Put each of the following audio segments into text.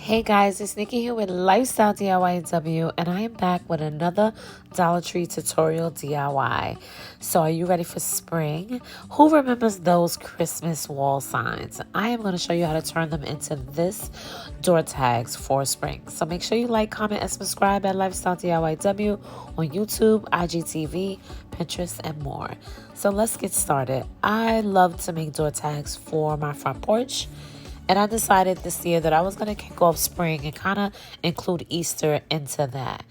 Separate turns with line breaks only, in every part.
Hey guys, it's Nikki here with Lifestylediyw, and I am back with another Dollar Tree tutorial DIY. So are you ready for spring? Who remembers those Christmas wall signs? I am going to show you how to turn them into this door tags for spring. So make sure you like, comment, and subscribe at Lifestylediyw on YouTube, IGTV, Pinterest, and more. So let's get started. I love to make door tags for my front porch. And I decided this year that I was going to kick off spring and kind of include Easter into that.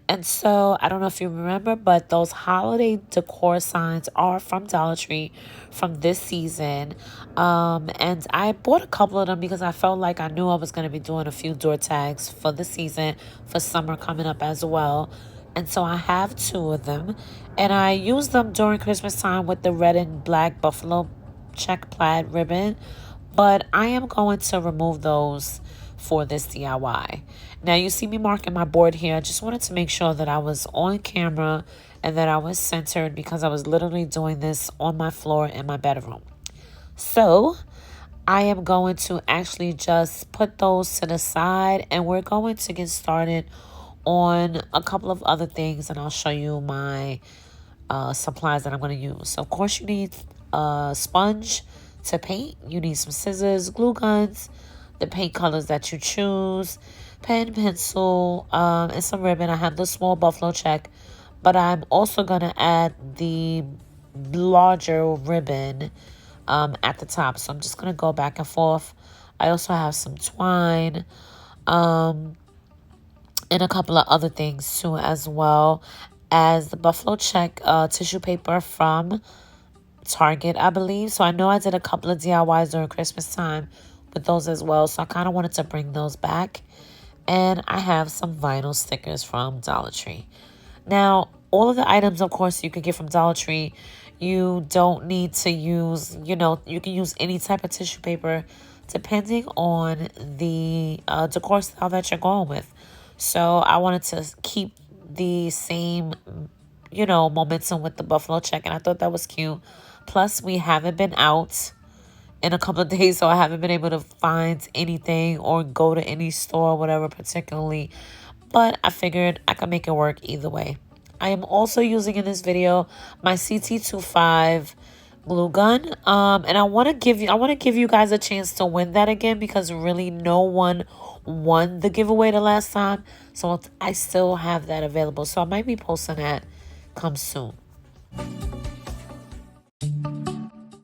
And so, I don't know if you remember, but those holiday decor signs are from Dollar Tree from this season. And I bought a couple of them because I felt like I knew I was going to be doing a few door tags for the season, for summer coming up as well. And so I have two of them. And I used them during Christmas time with the red and black buffalo check plaid ribbon. But I am going to remove those for this DIY. Now, you see me marking my board here. I just wanted to make sure that I was on camera and that I was centered because I was literally doing this on my floor in my bedroom. So, I am going to actually just put those to the side and we're going to get started on a couple of other things, and I'll show you my supplies that I'm going to use. So, of course, you need a sponge to paint. You need some scissors, glue guns, the paint colors that you choose, pen, pencil, and some ribbon. I have the small buffalo check, but I'm also going to add the larger ribbon at the top. So I'm just going to go back and forth. I also have some twine and a couple of other things too, as well as the buffalo check tissue paper from Target, I believe. So I know I did a couple of DIYs during Christmas time with those as well. So I kind of wanted to bring those back. And I have some vinyl stickers from Dollar Tree. Now, all of the items, of course, you could get from Dollar Tree. You don't need to use, you can use any type of tissue paper depending on the decor style that you're going with. So I wanted to keep the same, momentum with the buffalo check. And I thought that was cute. Plus, we haven't been out in a couple of days, so I haven't been able to find anything or go to any store or whatever particularly. But I figured I could make it work either way. I am also using in this video my CT25 glue gun. And I want to give you guys a chance to win that again because really no one won the giveaway the last time. So I still have that available. So I might be posting that come soon.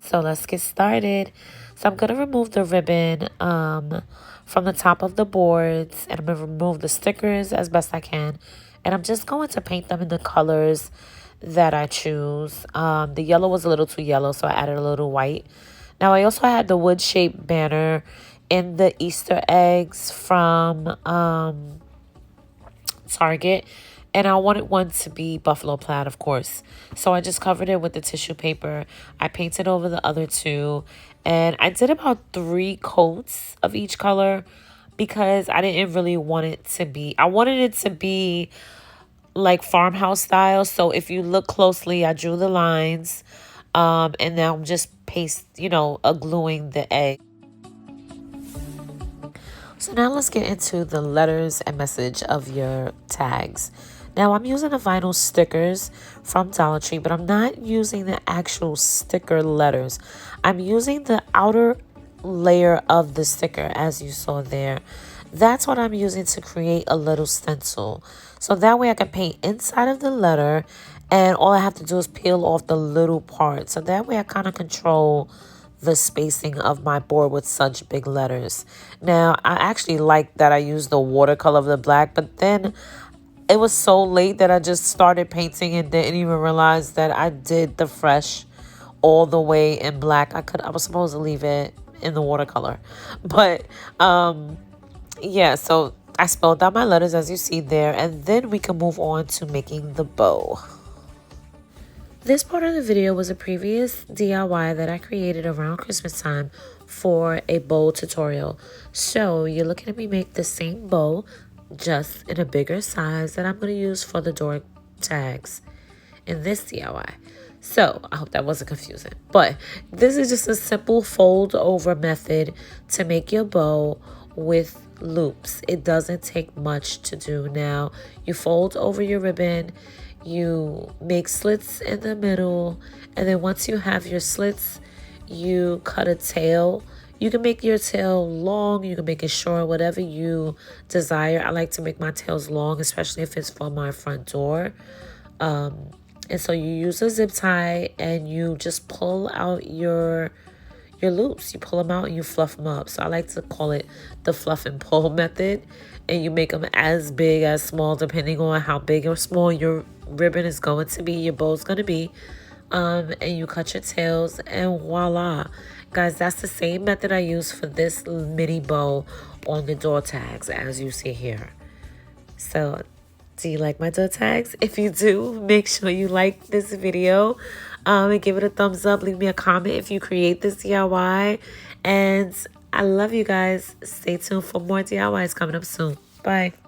So let's get started. So I'm going to remove the ribbon from the top of the boards. And I'm going to remove the stickers as best I can. And I'm just going to paint them in the colors that I choose. The yellow was a little too yellow, so I added a little white. Now, I also had the wood-shaped banner in the Easter eggs from Target. And I wanted one to be buffalo plaid, of course. So I just covered it with the tissue paper. I painted over the other two. And I did about 3 coats of each color because I didn't really want it to be... I wanted it to be like farmhouse style. So if you look closely, I drew the lines. And now I'm just gluing the egg. So now let's get into the letters and message of your tags. Now, I'm using the vinyl stickers from Dollar Tree, but I'm not using the actual sticker letters. I'm using the outer layer of the sticker, as you saw there. That's what I'm using to create a little stencil. So that way I can paint inside of the letter, and all I have to do is peel off the little part. So that way I kind of control the spacing of my board with such big letters. Now, I actually like that I used the watercolor of the black, but then it was so late that I just started painting and didn't even realize that I did the fresh all the way in black. I was supposed to leave it in the watercolor. But yeah, so I spelled out my letters as you see there, and then we can move on to making the bow. This part of the video was a previous DIY that I created around Christmas time for a bow tutorial. So you're looking at me make the same bow, just in a bigger size that I'm going to use for the door tags in this DIY. So I hope that wasn't confusing, but this is just a simple fold over method to make your bow with loops. It doesn't take much to do. Now, you fold over your ribbon, you make slits in the middle, and then once you have your slits, you cut a tail. You can make your tail long, you can make it short, whatever you desire. I like to make my tails long, especially if it's for my front door. And so you use a zip tie and you just pull out your loops. You pull them out and you fluff them up. So I like to call it the fluff and pull method. And you make them as big as small, depending on how big or small your ribbon is going to be, your bow is going to be. And you cut your tails and voila. Guys, that's the same method I use for this mini bow on the door tags as you see here. So do you like my door tags? If you do, make sure you like this video and give it a thumbs up. Leave me a comment if you create this DIY. And I love you guys. Stay tuned for more DIYs coming up soon. Bye.